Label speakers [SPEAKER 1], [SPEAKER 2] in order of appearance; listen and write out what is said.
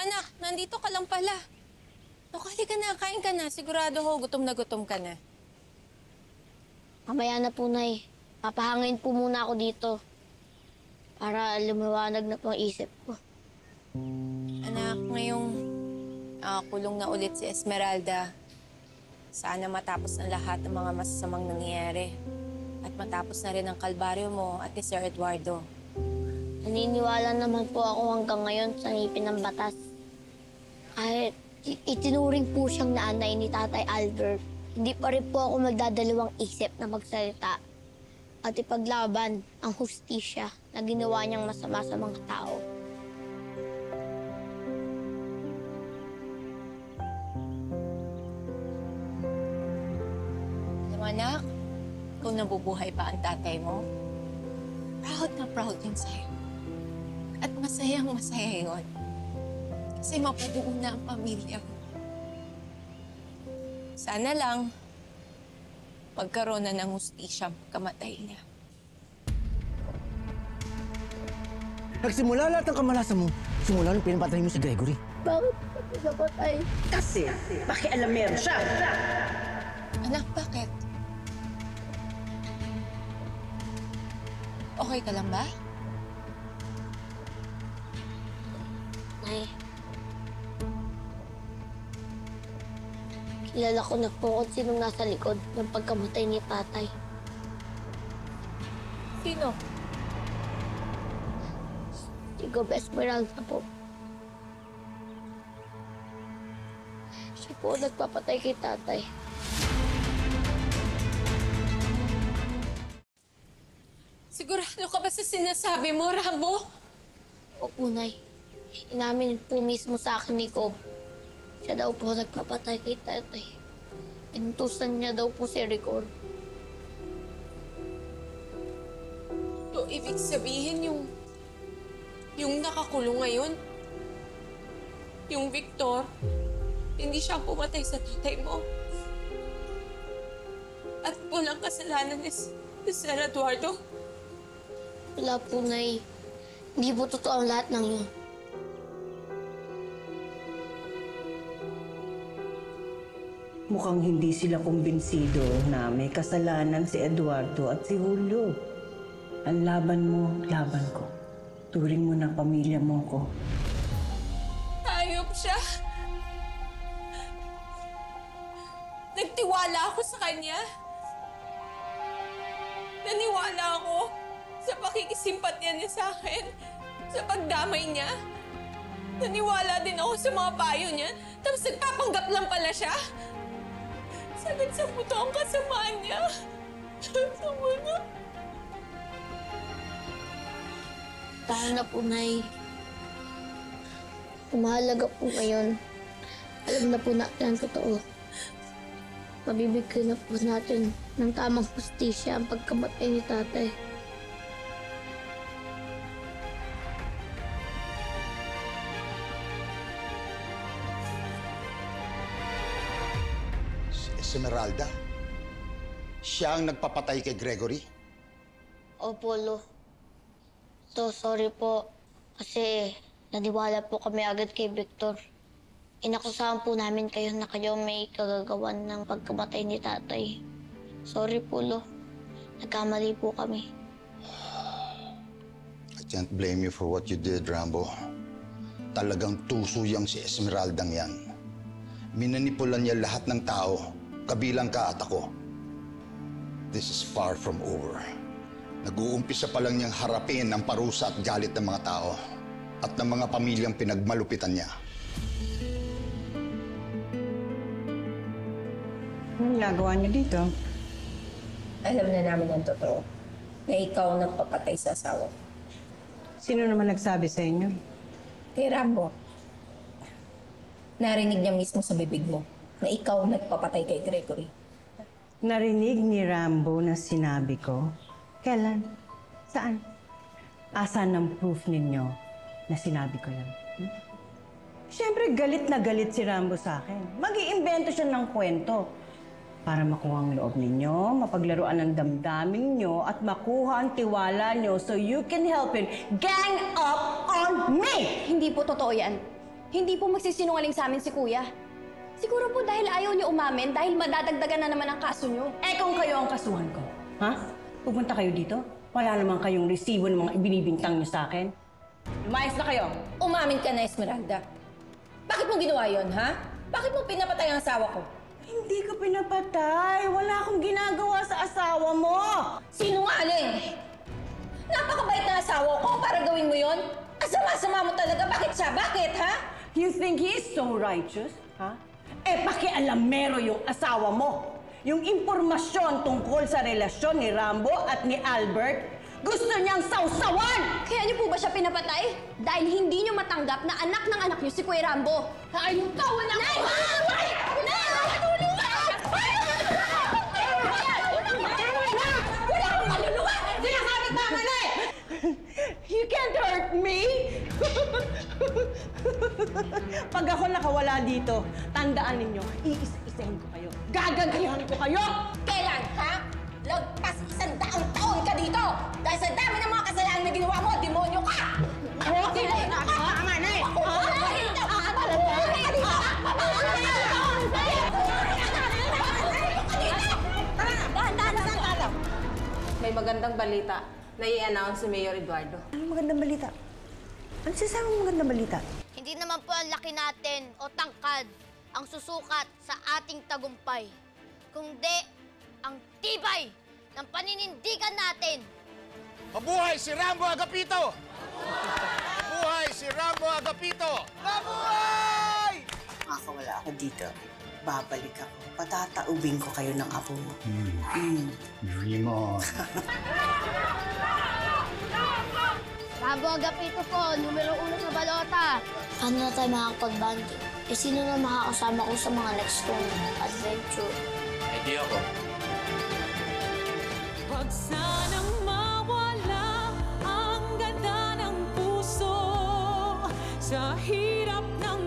[SPEAKER 1] Anak, nandito ka lang pala. Naku, halika na, kain ka na. Sigurado ho, gutom ka na.
[SPEAKER 2] Mamaya na po, Nay. Papahangin po muna ako dito. Para lumiwanag na po ang isip ko.
[SPEAKER 1] Anak, ngayong kulong na ulit si Esmeralda, sana matapos ang lahat ng mga masasamang nangyayari. At matapos na rin ang kalbaryo mo at ni Sir Eduardo.
[SPEAKER 2] Naniniwala naman po ako hanggang ngayon sa ngipin ng batas. Kahit itinuring po siyang nanay ni Tatay Albert, hindi pa rin po ako magdadalawang isip na magsalita at ipaglaban ang hustisya na ginawa niyang masama sa mga tao.
[SPEAKER 1] Alam mo, anak, kung nabubuhay pa ang tatay mo, proud na proud yun sa'yo. At masayang masaya yun. Kasi mapubuo na ang pamilya mo. Sana lang, pagkaroon na ng hustisya, kamatay niya.
[SPEAKER 3] Nagsimula lahat ng kamalasan mo, simula nung pinapatay mo si Gregory.
[SPEAKER 2] Bakit pati napatay?
[SPEAKER 4] Kasi pakialamero siya.
[SPEAKER 1] Anak, bakit? Okay ka lang ba?
[SPEAKER 2] Nay, kilala ko na po kung sinong nasa likod ng pagkamatay ni Tatay.
[SPEAKER 1] Sino?
[SPEAKER 2] Si Gob Esmeralda po. Siya po ang nagpapatay kay Tatay.
[SPEAKER 1] Sigurado ka ba sa sinasabi mo, Rambo?
[SPEAKER 2] Opo, Nay. Inamin po mismo sa akin ni Gob. Siya daw po nagpapatay kay Tatay. Inutusan niya daw po si Rigor.
[SPEAKER 1] So, ibig sabihin yung nakakulong ngayon, yung Victor, hindi siya ang pumatay sa tatay mo. At walang kasalanan ni Sir Eduardo.
[SPEAKER 2] Wala po, Nay. Hindi po totoo ang lahat ng yun.
[SPEAKER 4] Mukhang hindi sila kumbinsido na may kasalanan si Eduardo at si Julio. Ang laban mo, laban ko. Turing mo ng pamilya mo ko.
[SPEAKER 1] Hayop siya. Nagtiwala ako sa kanya. Naniwala ako sa pakikisimpatya niya sa akin, sa pagdamay niya. Naniwala din ako sa mga payo niya, tapos nagpapanggap lang pala siya. Sagad sa puto ang kasamaan niya. Sama na.
[SPEAKER 2] Tahan na po, Nay. Umahalaga po ngayon. Alam na po natin ang totoo. Mabibigyan na po natin ng tamang hustisya ang pagkamatay ni Tatay.
[SPEAKER 5] Esmeralda? Siya ang nagpapatay kay Gregory?
[SPEAKER 2] Opo, Lo. So, sorry po. Kasi naniwala po kami agad kay Victor. Inakusahan po namin kayo na kayo may kagagawan ng pagkamatay ni Tatay. Sorry po, Lo. Nagkamali po kami.
[SPEAKER 5] I can't blame you for what you did, Rambo. Talagang tuso yang si Esmeraldang yan. Minanipulan niya lahat ng tao, kabilang ka at ako. This is far from over. Nag-uumpisa pa lang niyang harapin ang parusa at galit ng mga tao at ng mga pamilyang pinagmalupitan niya.
[SPEAKER 4] Anong ginagawa niyo dito?
[SPEAKER 1] Alam na namin ang totoo, na ikaw ang nagpapatay sa asawa ko.
[SPEAKER 4] Sino naman nagsabi sa inyo?
[SPEAKER 1] Kay Rambo, narinig niya mismo sa bibig mo na ikaw ang nagpapatay kay Gregory.
[SPEAKER 4] Narinig ni Rambo na sinabi ko? Kailan? Saan? Asan ang proof ninyo na sinabi ko yan? Siyempre, galit na galit si Rambo sa akin. Mag-iimbento siya ng kwento para makuha ang loob ninyo, mapaglaruan ang damdamin nyo, at makuha ang tiwala nyo so you can help him gang up on me!
[SPEAKER 6] Hindi po totoo yan. Hindi po magsisinungaling sa amin si Kuya. Siguro po dahil ayaw niyo umamin, dahil madadagdagan na naman ang kaso niyo.
[SPEAKER 4] Eh kung kayo ang kasuhan ko, ha? Pupunta kayo dito? Wala naman kayong resibo ng mga ibinibintang niyo sa akin. Lumayas na kayo.
[SPEAKER 7] Umamin ka na, Esmeralda. Bakit mo ginawa yon, ha? Bakit mo pinapatay ang asawa ko?
[SPEAKER 4] Hindi ko pinapatay. Wala akong ginagawa sa asawa mo.
[SPEAKER 7] Sinungaling! Napakabait na asawa ko para gawin mo yon. Ang sama-sama mo talaga. Bakit siya? Bakit, ha?
[SPEAKER 4] You think he is so righteous, ha? Eh, pakialamero yung asawa mo. Yung impormasyon tungkol sa relasyon ni Rambo at ni Albert, gusto niyang sausawan!
[SPEAKER 6] Kaya niyo po ba siya pinapatay? Dahil hindi niyo matanggap na anak ng anak niyo si Kuya Rambo. Ayun ka! Wala ka! Nay! Nay! Tulong ka! Wala akong maluluwa!
[SPEAKER 4] Sinasabi tama na eh! You can't hurt me! Pag ako nakawala dito, tandaan ninyo, iisa-isahin ko kayo. Gagantihan ko kayo!
[SPEAKER 7] Kailan, ha? Lagpas 100 taon ka dito! Dahil sa dami ng mga kasalanan na ginawa mo, demonyo ka!
[SPEAKER 4] Okay, tama na eh!
[SPEAKER 8] May magandang balita na i-announce si Mayor Eduardo.
[SPEAKER 4] Ano magandang balita? Ano sinasabi mong magandang balita?
[SPEAKER 2] Hindi naman po ang laki natin o tangkad ang susukat sa ating tagumpay. Kundi ang tibay ng paninindigan natin.
[SPEAKER 9] Mabuhay si Rambo Agapito! Mabuhay si Rambo Agapito! Mabuhay!
[SPEAKER 10] Makakawala ako dito. Babalik ako. Patataubin ko kayo ng apo mo.
[SPEAKER 5] Dream on.
[SPEAKER 2] Rambo Agapito po, numero 1 sa balota. Paano na tayo makakapag-banding? Eh, sino na makakasama ko sa mga next kong adventure?
[SPEAKER 9] Idea ko.
[SPEAKER 1] Huwag sanang mawala ang ganda ng puso sa hirap ng